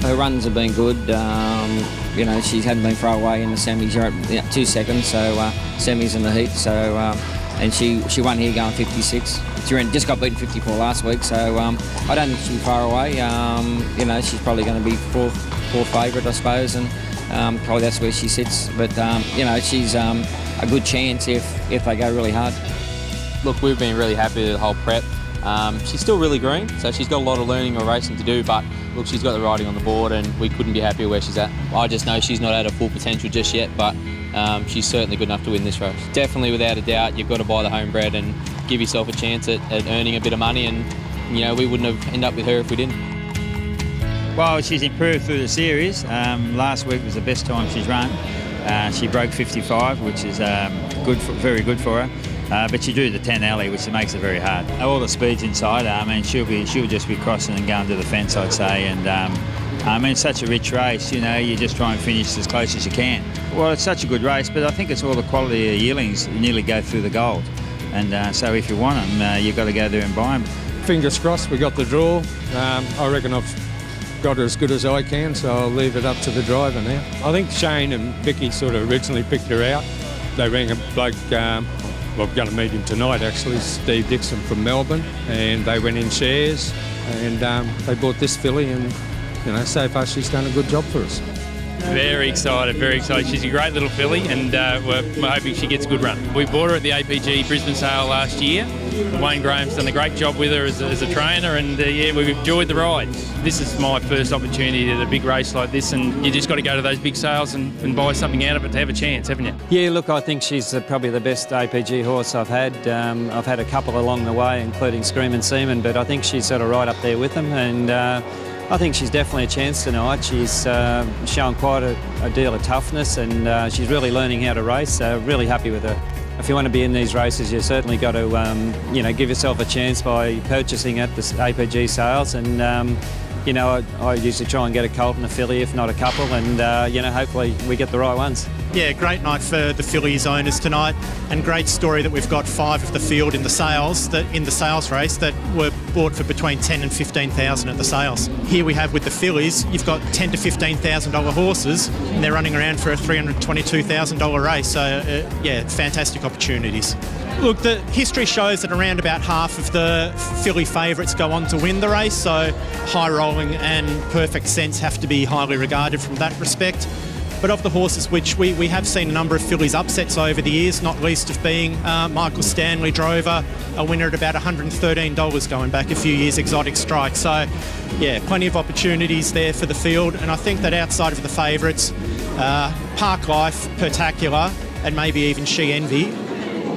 her runs have been good. You know, she hadn't been far away in the semis, 2 seconds, so semis in the heat. So and she won here going 56. She just got beaten 54 last week, so I don't think she'll be far away. You know, she's probably going to be fourth favourite, I suppose, and probably that's where she sits. But you know, she's a good chance if they go really hard. Look, we've been really happy with the whole prep. She's still really green, so she's got a lot of learning or racing to do, but look, she's got the riding on the board and we couldn't be happier where she's at. I just know she's not at her full potential just yet, but she's certainly good enough to win this race. Definitely, without a doubt, you've got to buy the homebred and give yourself a chance at earning a bit of money, and you know, we wouldn't have ended up with her if we didn't. Well, she's improved through the series. Last week was the best time she's run. She broke 55, which is very good for her. But she drew the 10 alley, which makes it very hard. All the speed's inside. I mean, she'll just be crossing and going to the fence, I'd say. And I mean, it's such a rich race. You know, you just try and finish as close as you can. Well, it's such a good race, but I think it's all the quality of yearlings nearly go through the gold. And so if you want them, you've got to go there and buy them. Fingers crossed, we got the draw. I reckon I've got her as good as I can, so I'll leave it up to the driver now. I think Shane and Vicky sort of originally picked her out. They rang a bloke. Well, we're going to meet him tonight, actually, Steve Dixon from Melbourne, and they went in shares and they bought this filly, and you know, so far she's done a good job for us. Very excited, very excited. She's a great little filly, and we're hoping she gets a good run. We bought her at the APG Brisbane sale last year. Wayne Graham's done a great job with her as a trainer, and yeah, we've enjoyed the ride. This is my first opportunity at a big race like this, and you just got to go to those big sales and buy something out of it to have a chance, haven't you? Yeah, look, I think she's probably the best APG horse I've had. I've had a couple along the way, including Screaming Seaman, but I think she's sort of right up there with them, and I think she's definitely a chance tonight. She's shown quite a deal of toughness, and she's really learning how to race. Really happy with her. If you want to be in these races, you certainly got to, you know, give yourself a chance by purchasing at the APG sales. And you know, I usually try and get a colt and a filly, if not a couple, and you know, hopefully we get the right ones. Yeah, great night for the Fillies owners tonight, and great story that we've got 5 of the field in the sales race that were bought for between $10,000 and $15,000 at the sales. Here we have with the Fillies, you've got $10,000 to $15,000 horses, and they're running around for a $322,000 race. So yeah, fantastic opportunities. Look, the history shows that around about half of the filly favourites go on to win the race, so high rolling and Perfect Sense have to be highly regarded from that respect. But of the horses which we have seen a number of fillies upsets over the years, not least of being Michael Stanley drove a winner at about $113 going back a few years, Exotic Strike. So yeah, plenty of opportunities there for the field, and I think that outside of the favourites, Park Life, Pertacular and maybe even She Envy,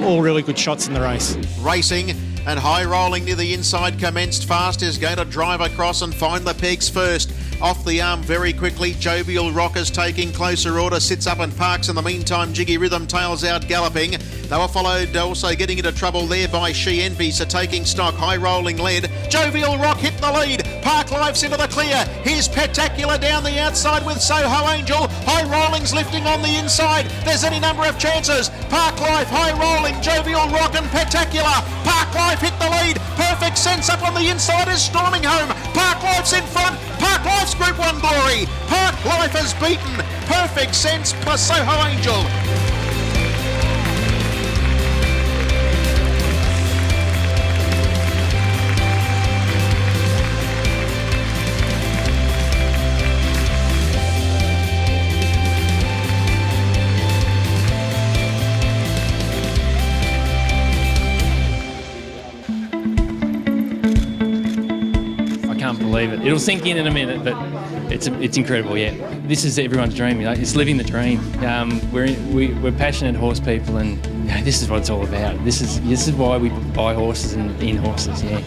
all really good shots in the race. Racing and high rolling near the inside, commenced fast, is going to drive across and find the pegs first. Off the arm very quickly, Jovial Rockers taking closer order, sits up and parks. In the meantime, Jiggy Rhythm tails out galloping. They were followed also getting into trouble there by She Envy, so taking stock, high rolling lead. Jovial Rock hit the lead, Park Life's into the clear. Here's Spectacular down the outside with Soho Angel. High rolling's lifting on the inside, there's any number of chances. Park Life, high rolling, Jovial Rock and Spectacular. Park Life hit the lead, Perfect Sense up on the inside is storming home. Park Life's in front, Park Life's Group 1 glory. Park Life has beaten Perfect Sense plus Soho Angel. Believe it. It'll sink in a minute, but it's incredible. Yeah, this is everyone's dream. You know, it's living the dream. We're passionate horse people, and you know, this is what it's all about. This is why we buy horses and in horses. Yeah.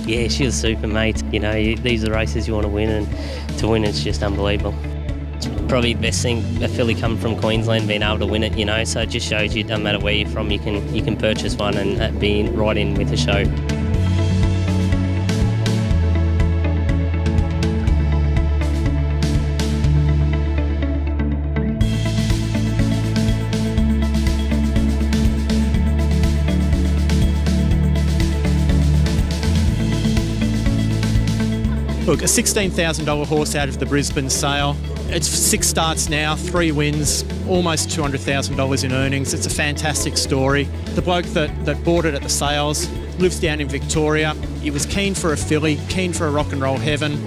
Yeah, she was super, mate. You know, these are the races you want to win, and to win it's just unbelievable. It's probably the best thing, a filly coming from Queensland being able to win it. You know, so it just shows you, doesn't matter where you're from, you can purchase one and be right in with the show. Look, a $16,000 horse out of the Brisbane sale. It's 6 starts now, 3 wins, almost $200,000 in earnings. It's a fantastic story. The bloke that bought it at the sales lives down in Victoria. He was keen for a filly, keen for a rock and roll heaven.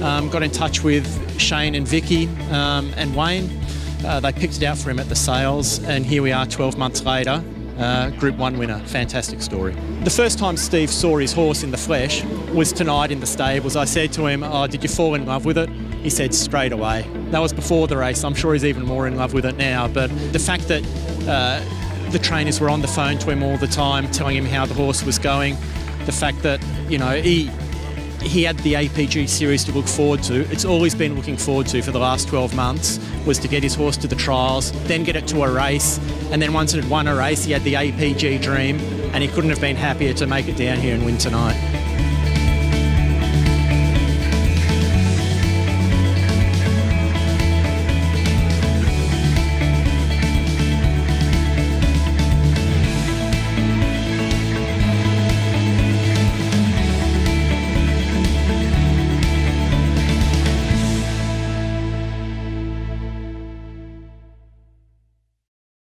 Got in touch with Shane and Vicky and Wayne. They picked it out for him at the sales, and here we are 12 months later. Group 1 winner. Fantastic story. The first time Steve saw his horse in the flesh was tonight in the stables. I said to him, "Oh, did you fall in love with it?" He said straight away. That was before the race. I'm sure he's even more in love with it now. But the fact that the trainers were on the phone to him all the time, telling him how the horse was going, the fact that, you know, he had the APG series to look forward to. It's all he's been looking forward to for the last 12 months was to get his horse to the trials, then get it to a race, and then once it had won a race, he had the APG dream, and he couldn't have been happier to make it down here and win tonight.